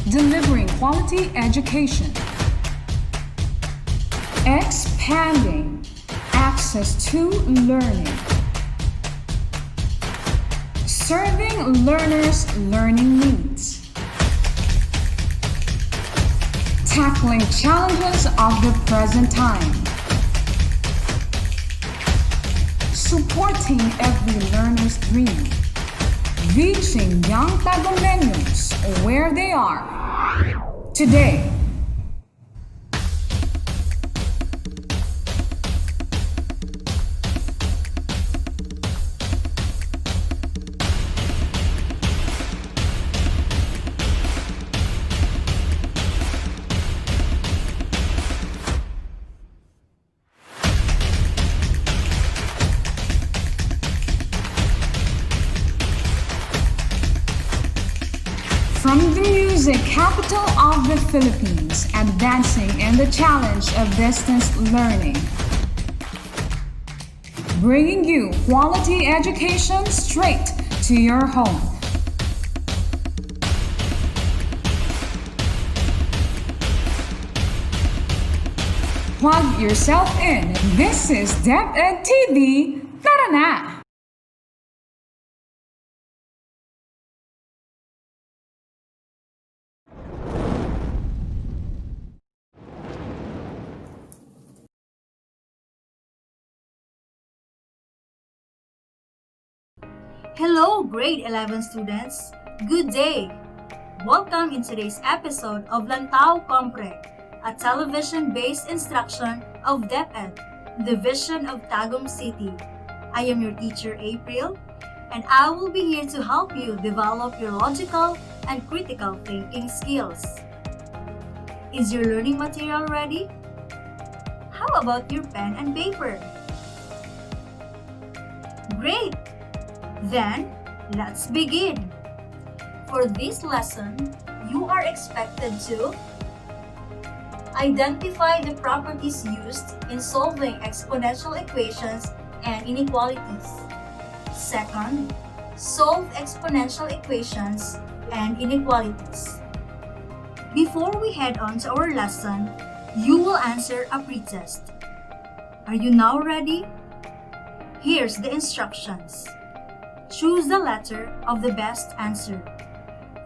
delivering quality education, expanding access to learning, serving learners' learning needs, tackling challenges of the present time, supporting every learner's dream, reaching young Tagumeños where they are today. From the music capital of the Philippines, advancing in the challenge of distance learning. Bringing you quality education straight to your home. Plug yourself in. This is DepEd TV. Tara na! Hello, grade 11 students! Good day! Welcome in today's episode of LANTAW COMPRE, a television-based instruction of DepEd, Division of Tagum City. I am your teacher, April, and I will be here to help you develop your logical and critical thinking skills. Is your learning material ready? How about your pen and paper? Great! Then, let's begin. For this lesson, you are expected to identify the properties used in solving exponential equations and inequalities. Second, solve exponential equations and inequalities. Before we head on to our lesson, you will answer a pretest. Are you now ready? Here's the instructions. Choose the letter of the best answer.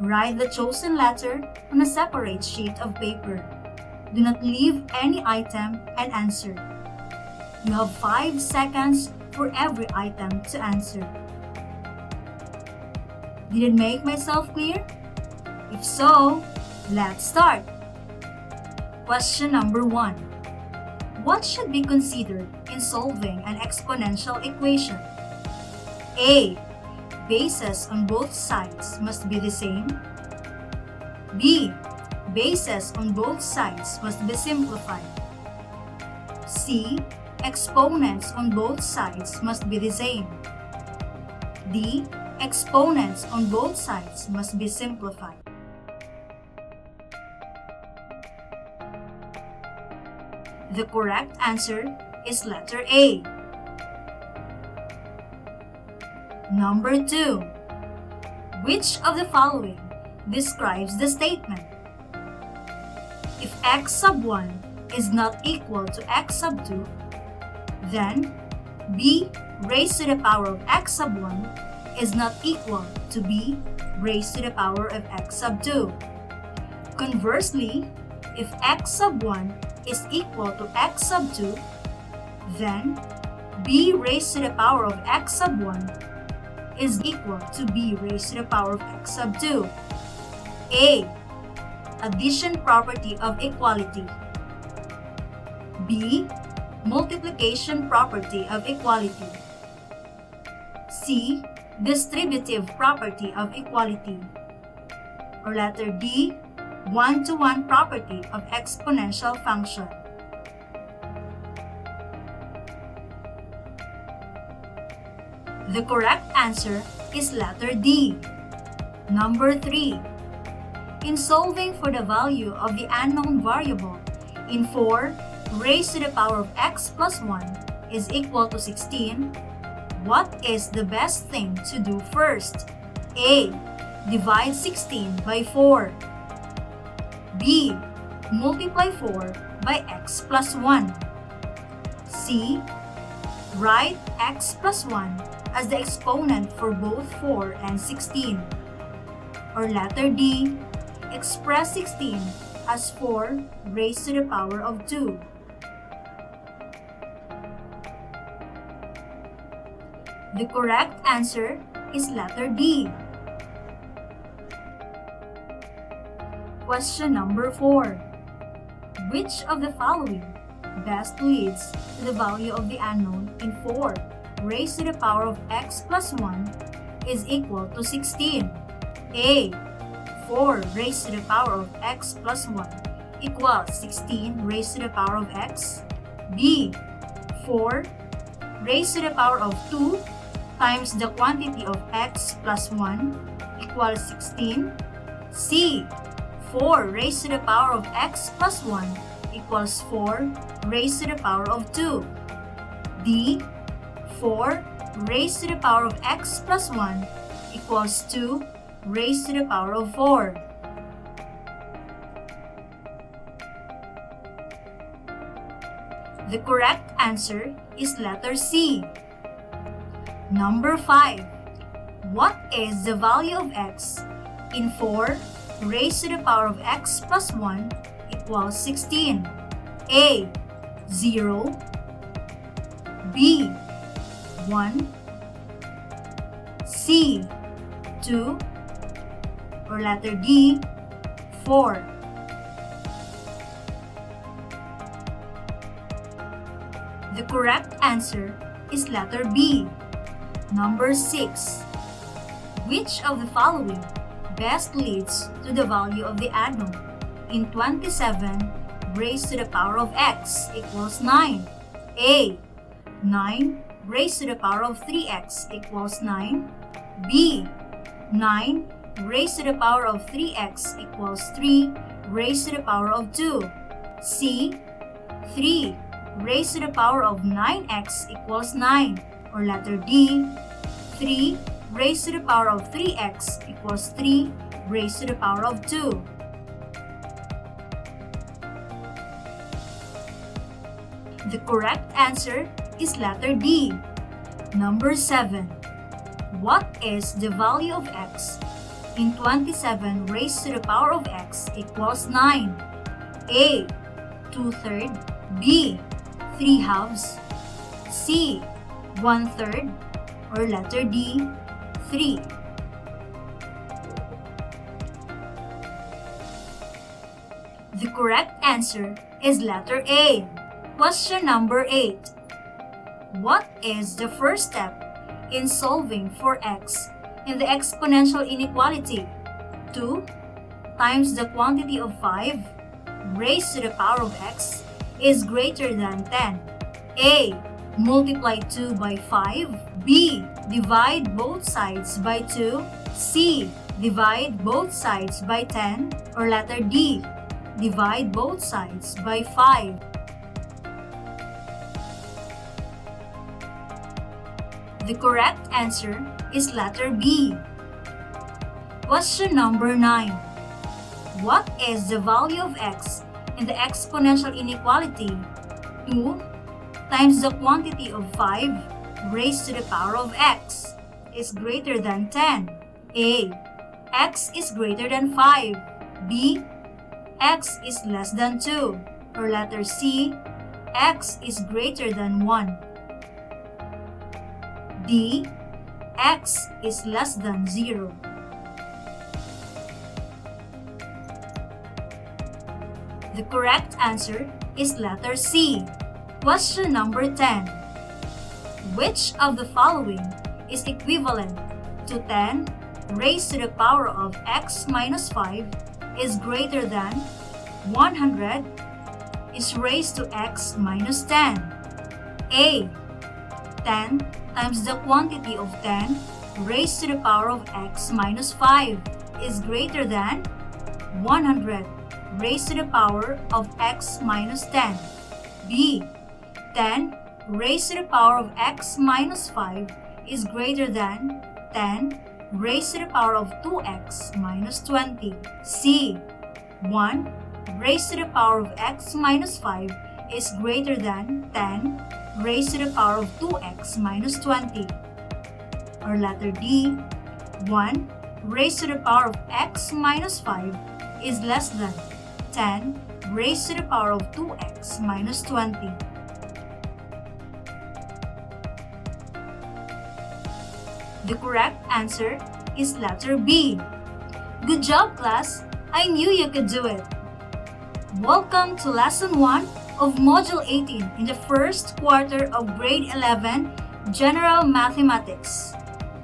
Write the chosen letter on a separate sheet of paper. Do not leave any item unanswered. You have 5 seconds for every item to answer. Did it make myself clear? If so, let's start. Question number 1. What should be considered in solving an exponential equation? A. Bases on both sides must be the same. B. Bases on both sides must be simplified. C. Exponents on both sides must be the same. D. Exponents on both sides must be simplified. The correct answer is letter A. Number 2. Which of the following describes the statement? If x sub 1 is not equal to x sub 2, then b raised to the power of x sub 1 is not equal to b raised to the power of x sub 2. Conversely, if x sub 1 is equal to x sub 2, then b raised to the power of x sub 1 is equal to b raised to the power of x sub 2. A. Addition property of equality. B. Multiplication property of equality. C. Distributive property of equality. Or letter D. One-to-one property of exponential function. The correct answer is letter D. Number 3. In solving for the value of the unknown variable in 4 raised to the power of x plus 1 is equal to 16, what is the best thing to do first? A. Divide 16 by 4. B. Multiply 4 by x plus 1. C. Write x plus 1 as the exponent for both 4 and 16. Or letter D. Express 16 as 4 raised to the power of 2. The correct answer is letter D. Question number 4. Which of the following best leads to the value of the unknown in 4 raised to the power of x plus 1 is equal to 16? A. 4 raised to the power of x plus 1 equals 16 raised to the power of x. B. 4 raised to the power of 2 times the quantity of x plus 1 equals 16. C. 4 raised to the power of x plus 1 equals 4 raised to the power of 2. D. 4 raised to the power of x plus 1 equals 2 raised to the power of 4. The correct answer is letter C. Number 5. What is the value of x in 4 raised to the power of x plus 1 equals 16? A. 0. B. 1. C. 2. Or letter D. 4. The correct answer is letter B. Number 6. Which of the following best leads to the value of the unknown in 27 raised to the power of x equals 9? A. 9 raised to the power of 3x equals 9. B. 9 raised to the power of 3x equals 3 raised to the power of 2. C. 3 raised to the power of 9x equals 9. Or letter D. 3 raised to the power of 3x equals 3 raised to the power of 2. The correct answer is letter D. Number 7. What is the value of x in 27 raised to the power of x equals 9? A. 2/3. B. 3/2. C. 1/3. Or letter D. 3. The correct answer is letter A. Question number 8. What is the first step in solving for x in the exponential inequality? 2 times the quantity of 5 raised to the power of x is greater than 10. A. Multiply 2 by 5. B. Divide both sides by 2. C. Divide both sides by 10. Or letter D. Divide both sides by 5. The correct answer is letter B. Question number 9. What is the value of x in the exponential inequality? 2 times the quantity of 5 raised to the power of x is greater than 10. A. X is greater than 5. B. X is less than 2. Or letter C. X is greater than 1. D. X is less than 0. The correct answer is letter C. Question number 10. Which of the following is equivalent to 10 raised to the power of x minus 5 is greater than 100 is raised to x minus 10? A. 10 times the quantity of 10 raised to the power of x minus 5 is greater than 100 raised to the power of x minus 10. B. 10 raised to the power of x minus 5 is greater than 10 raised to the power of 2x minus 20. C. 1 raised to the power of x minus 5 is greater than 10 raised to the power of 2x minus 20. Or letter D, 1 raised to the power of x minus 5 is less than 10 raised to the power of 2x minus 20. The correct answer is letter B. Good job, class! I knew you could do it. Welcome to Lesson 1 of Module 18 in the first quarter of Grade 11 General Mathematics,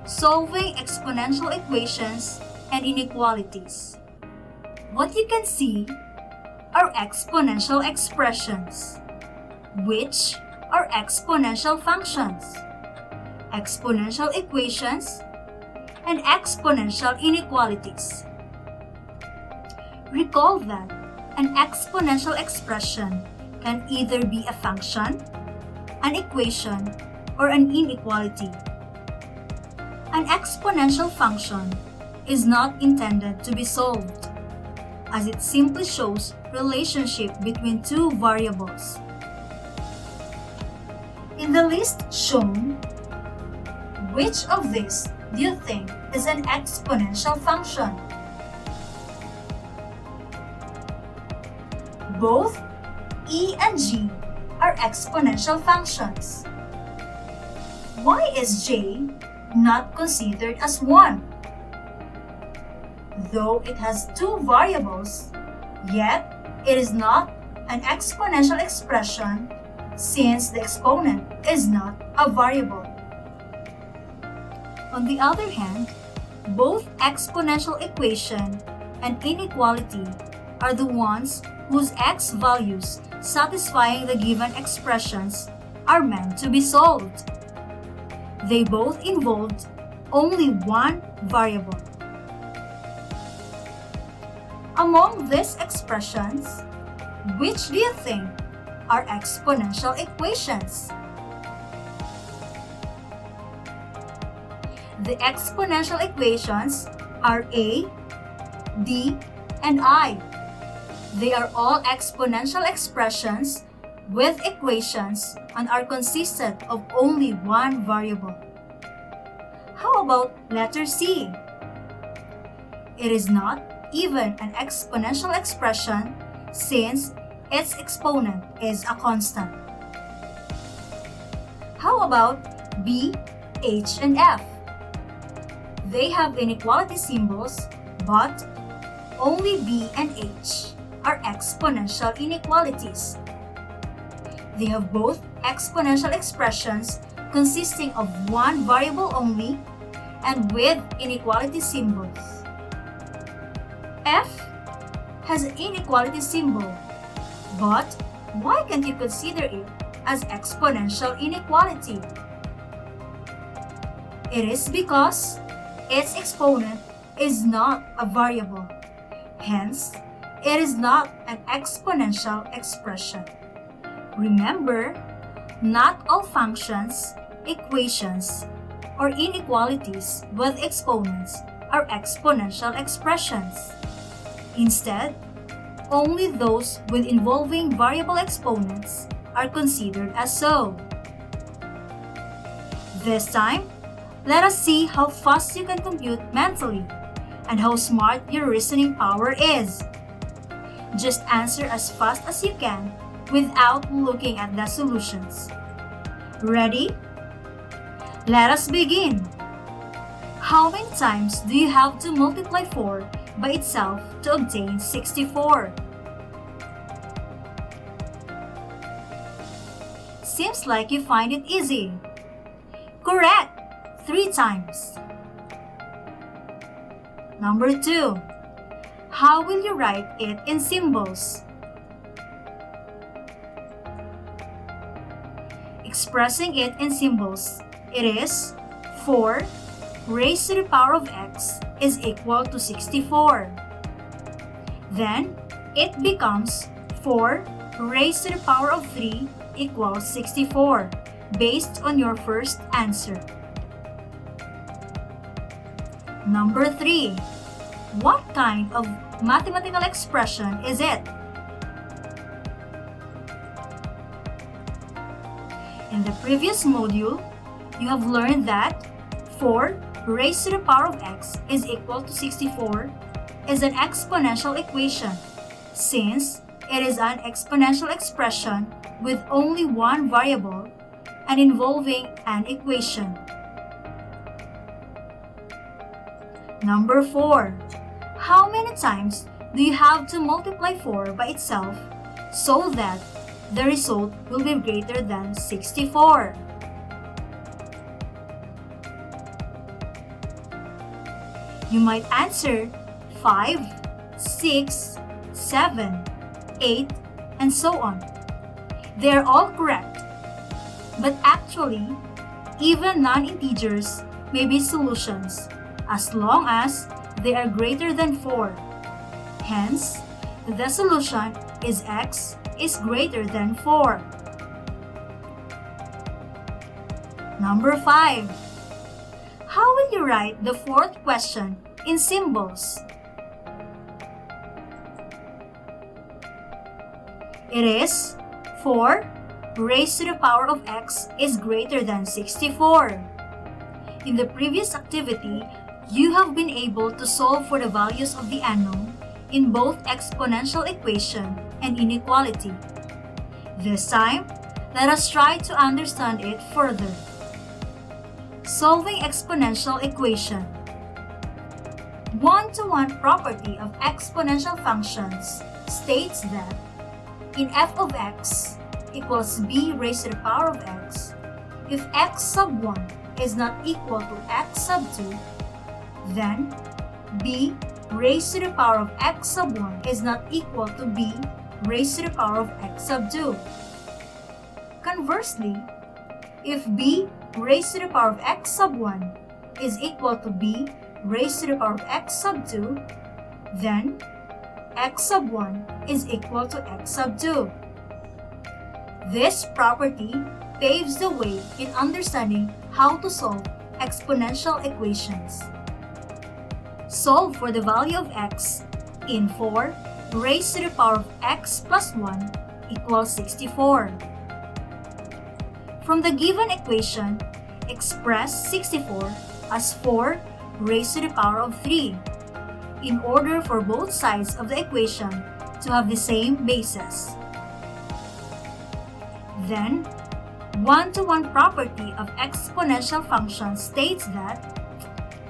solving exponential equations and inequalities. What you can see are exponential expressions, which are exponential functions, exponential equations, and exponential inequalities. Recall that an exponential expression can either be a function, an equation, or an inequality. An exponential function is not intended to be solved, as it simply shows relationship between two variables. In the list shown, which of these do you think is an exponential function? Both E and G are exponential functions. Why is J not considered as one? Though it has two variables, yet it is not an exponential expression since the exponent is not a variable. On the other hand, both exponential equation and inequality are the ones whose x values satisfying the given expressions are meant to be solved. They both involved only one variable. Among these expressions, which do you think are exponential equations? The exponential equations are A, D, and I. They are all exponential expressions with equations and are consistent of only one variable. How about letter C? It is not even an exponential expression since its exponent is a constant. How about B, H, and F? They have inequality symbols, but only B and H are exponential inequalities. They have both exponential expressions consisting of one variable only and with inequality symbols. F has an inequality symbol, but why can't you consider it as exponential inequality? It is because its exponent is not a variable. Hence, it is not an exponential expression. Remember, not all functions, equations, or inequalities with exponents are exponential expressions. Instead, only those with involving variable exponents are considered as so. This time, let us see how fast you can compute mentally and how smart your reasoning power is. Just answer as fast as you can without looking at the solutions. Ready? Let us begin. How many times do you have to multiply 4 by itself to obtain 64? Seems like you find it easy. Correct! 3 times. Number 2. How will you write it in symbols? Expressing it in symbols, it is 4 raised to the power of x is equal to 64. Then, it becomes 4 raised to the power of 3 equals 64, based on your first answer. Number 3. What kind of mathematical expression is it? In the previous module, you have learned that 4 raised to the power of x is equal to 64 is an exponential equation since it is an exponential expression with only one variable and involving an equation. Number 4. How many times do you have to multiply 4 by itself so that the result will be greater than 64? You might answer 5, 6, 7, 8, and so on. They are all correct. But actually, even non-integers may be solutions as long as they are greater than 4. Hence, the solution is x is greater than 4. Number 5. How will you write the fourth question in symbols? It is 4 raised to the power of x is greater than 64. In the previous activity, you have been able to solve for the values of the unknown in both exponential equation and inequality. This time, let us try to understand it further. Solving exponential equation. One-to-one property of exponential functions states that in f of x equals b raised to the power of x, if x sub 1 is not equal to x sub 2, then b raised to the power of x sub 1 is not equal to b raised to the power of x sub 2. Conversely, if b raised to the power of x sub 1 is equal to b raised to the power of x sub 2, then x sub 1 is equal to x sub 2. This property paves the way in understanding how to solve exponential equations. Solve for the value of x in 4 raised to the power of x plus 1 equals 64. From the given equation, express 64 as 4 raised to the power of 3 in order for both sides of the equation to have the same basis. Then, one-to-one property of exponential functions states that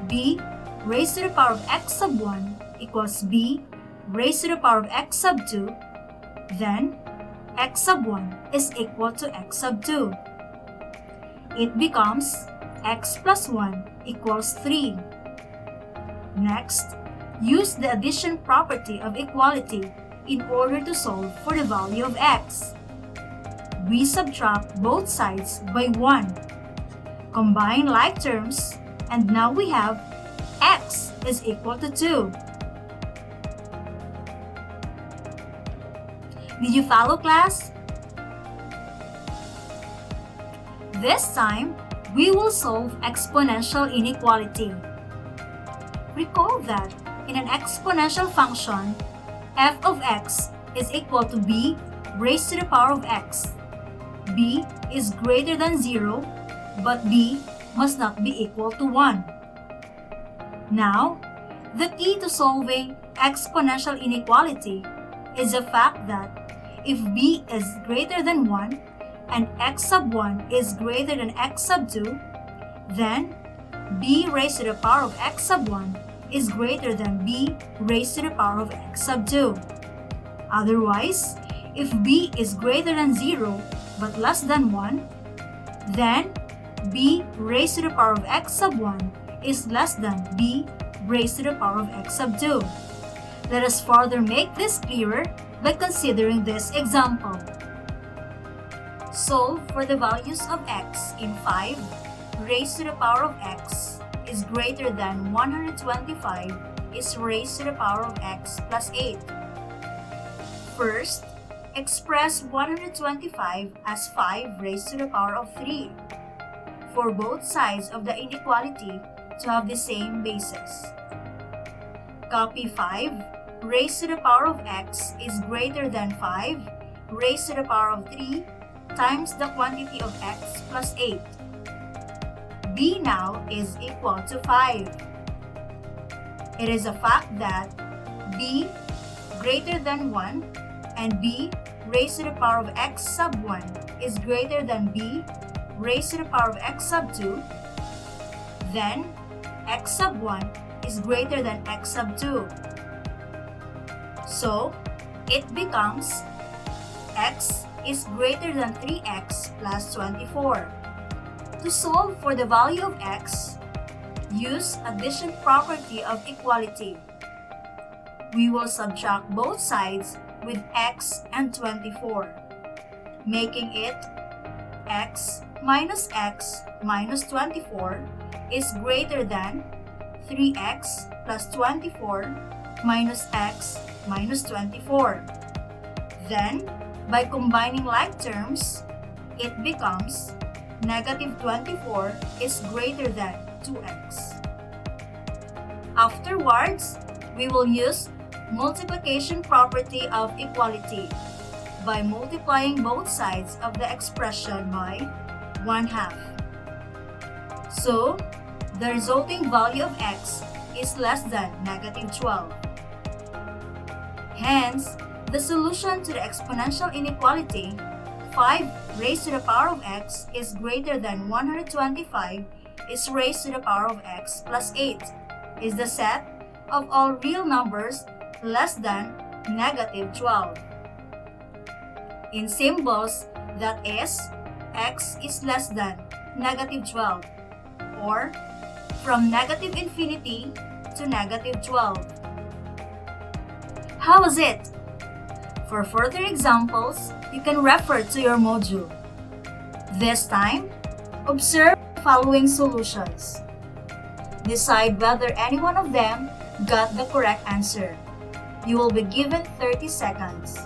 b raised to the power of x sub 1 equals b raised to the power of x sub 2, then x sub 1 is equal to x sub 2. It becomes x plus 1 equals 3. Next, use the addition property of equality in order to solve for the value of x. We subtract both sides by 1. Combine like terms, and now we have x is equal to 2. Did you follow, class? This time, we will solve exponential inequality. Recall that in an exponential function, f of x is equal to b raised to the power of x. b is greater than 0, but b must not be equal to 1. Now, the key to solving exponential inequality is the fact that if b is greater than 1 and x sub 1 is greater than x sub 2, then b raised to the power of x sub 1 is greater than b raised to the power of x sub 2. Otherwise, if b is greater than 0 but less than 1, then b raised to the power of x sub 1 is less than b raised to the power of x sub 2. Let us further make this clearer by considering this example. Solve for the values of x in 5 raised to the power of x is greater than 125 is raised to the power of x plus 8. First, express 125 as 5 raised to the power of 3 for both sides of the inequality to have the same basis. Copy 5 raised to the power of x is greater than 5 raised to the power of 3 times the quantity of x plus 8. B now is equal to 5. It is a fact that b greater than 1 and b raised to the power of x sub 1 is greater than b raised to the power of x sub 2, then x sub 1 is greater than x sub 2. So, it becomes x is greater than 3x plus 24. To solve for the value of x, use addition property of equality. We will subtract both sides with x and 24, making it x minus 24 is greater than 3x plus 24 minus x minus 24. Then, by combining like terms, it becomes negative 24 is greater than 2x. Afterwards, we will use multiplication property of equality by multiplying both sides of the expression by 1/2. So, the resulting value of x is less than negative 12. Hence, the solution to the exponential inequality 5 raised to the power of x is greater than 125 is raised to the power of x plus 8 is the set of all real numbers less than negative 12. In symbols, that is, x is less than negative 12, or from negative infinity to negative 12. How was it? For further examples, you can refer to your module. This time, observe the following solutions. Decide whether any one of them got the correct answer. You will be given 30 seconds.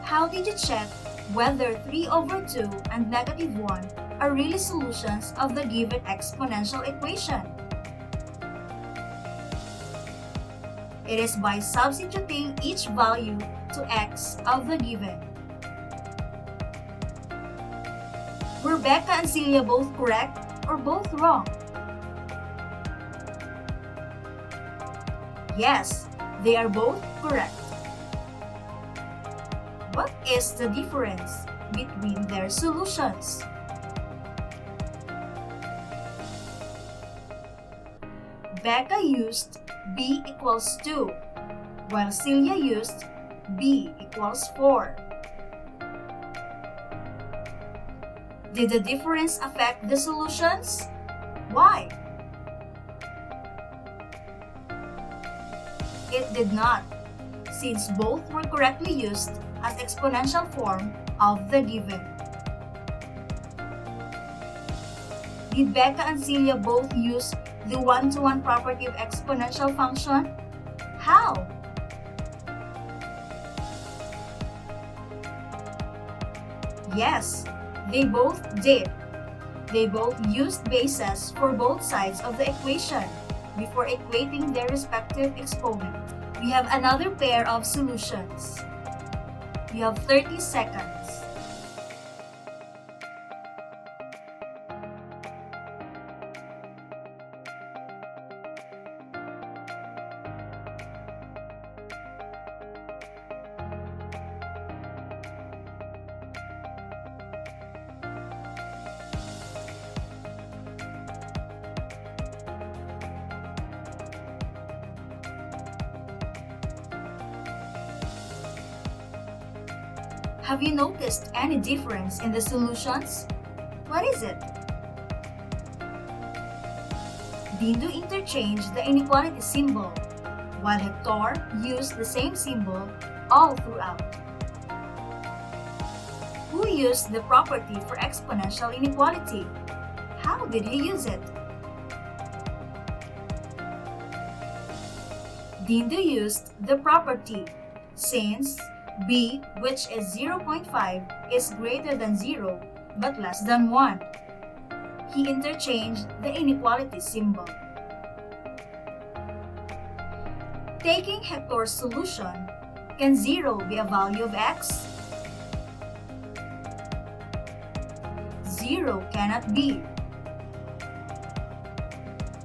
How did you check whether 3 over 2 and negative 1 are really solutions of the given exponential equation? It is by substituting each value to x of the given. Were Becca and Celia both correct or both wrong? Yes, they are both correct. What is the difference between their solutions? Becca used b equals 2, while Celia used b equals 4. Did the difference affect the solutions? Why? It did not, since both were correctly used as exponential form of the given. Did Becca and Celia both use the one-to-one property of exponential function? How? Yes, they both did. They both used bases for both sides of the equation before equating their respective exponent. We have another pair of solutions. You have 30 seconds. Have you noticed any difference in the solutions? What is it? Dindo interchanged the inequality symbol, while Hector used the same symbol all throughout. Who used the property for exponential inequality? How did he use it? Dindo used the property since b, which is 0.5, is greater than 0 but less than 1. He interchanged the inequality symbol. Taking Hector's solution, can 0 be a value of x? 0 cannot be.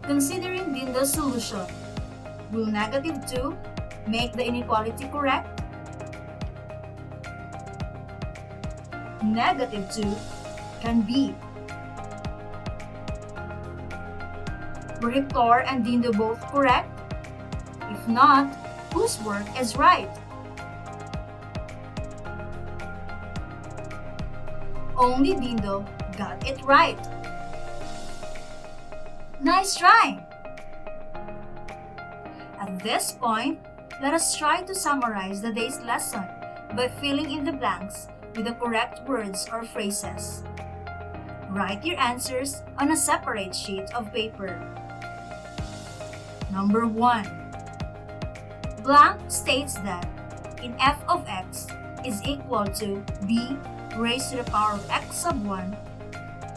Considering Dindo's solution, will negative 2 make the inequality correct? Negative 2 can be. Were Hector and Dindo both correct? If not, whose work is right? Only Dindo got it right. Nice try! At this point, let us try to summarize the day's lesson by filling in the blanks with the correct words or phrases. Write your answers on a separate sheet of paper. Number 1. Blank states that in f of x is equal to b raised to the power of x sub 1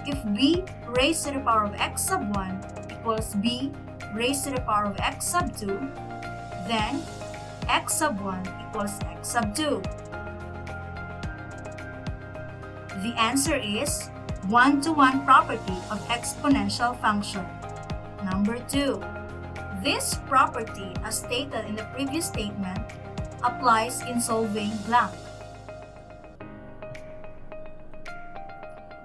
if b raised to the power of x sub 1 equals b raised to the power of x sub 2, then x sub 1 equals x sub 2. The answer is one-to-one property of exponential function. Number 2. This property, as stated in the previous statement, applies in solving blank.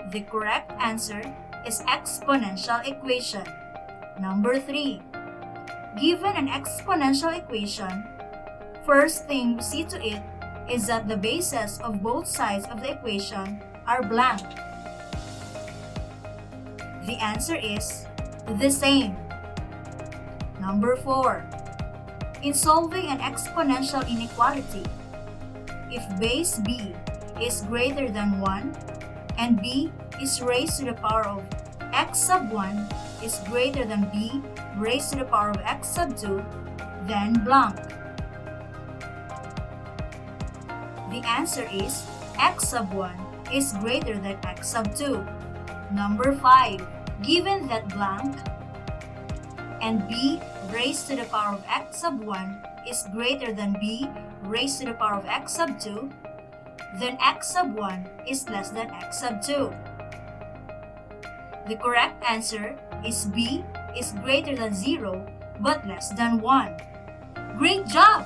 The correct answer is exponential equation. Number 3. Given an exponential equation, first thing we see to it is that the bases of both sides of the equation are blank. The answer is the same. Number 4. In solving an exponential inequality, if base b is greater than 1 and b is raised to the power of x sub 1 is greater than b raised to the power of x sub 2, then blank. The answer is x sub 1 is greater than x sub 2. Number 5. Given that blank and b raised to the power of x sub 1 is greater than b raised to the power of x sub 2, then x sub 1 is less than x sub 2. The correct answer is b is greater than 0 but less than 1. Great job!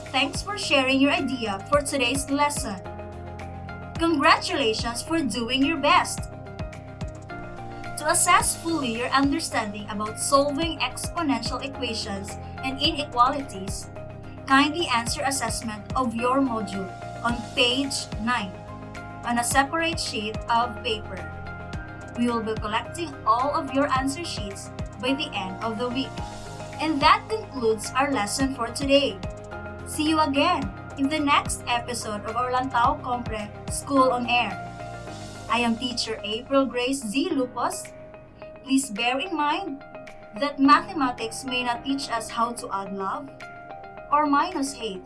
Thanks for sharing your idea for today's lesson. Congratulations for doing your best! To assess fully your understanding about solving exponential equations and inequalities, kindly answer assessment of your module on page 9 on a separate sheet of paper. We will be collecting all of your answer sheets by the end of the week. And that concludes our lesson for today. See you again in the next episode of our LANTAW COMPRE School on Air. I am Teacher April Grace Z. Lupos. Please bear in mind that mathematics may not teach us how to add love or minus hate,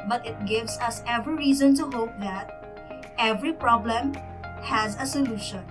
but it gives us every reason to hope that every problem has a solution.